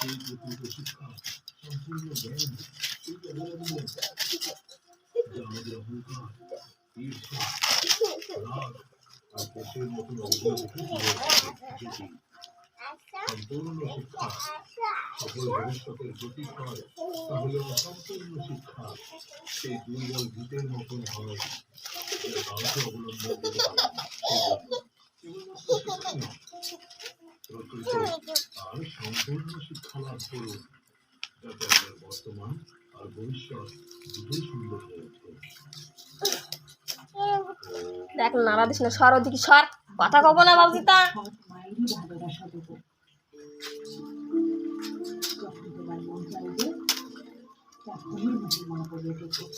সেই প্রকৃত শিক্ষা সম্পূর্ণ জ্ঞান এইটা বলে দিলেন যা আমাদের অহংকার ঈর্ষা রাগ আর দেশের মতন অগ্রগতি যেটি সম্পূর্ণ শিক্ষা সফল ভবিষ্যতের প্রতীক্ষার তাহলে অসম্পূর্ণ শিক্ষা সেই দুর্বল ভূতের মতন হয় কাউকে অবলম্বন করে কেবলমাত্র শিক্ষা নয় প্রকৃত আর সম্পূর্ণ শিক্ষা লাভ করুন যাতে আপনার বর্তমান আর ভবিষ্যৎ দুটোই সুন্দর হয়ে ওঠে। দেখ নাড়া দিস না, সর ওদিকে সর, কথা কব না বাবুজিতা।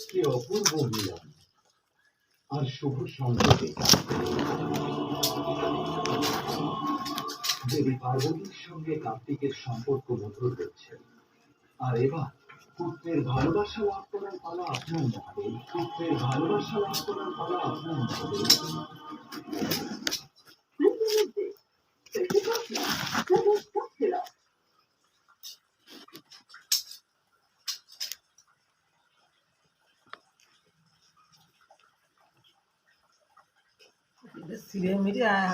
কি অপূর্ব মিলন আর শুভ সম্পর্কে দেবী পার্বতীর সঙ্গে কার্তিকের সম্পর্ক মধুর হচ্ছে। আর এবার পুত্রের ভালোবাসা লাভ করার পালা আপনার মহাদেব, পুত্রের ভালোবাসা লাভ করার পালা আপনার মহাদেব। সিরে মিরে আর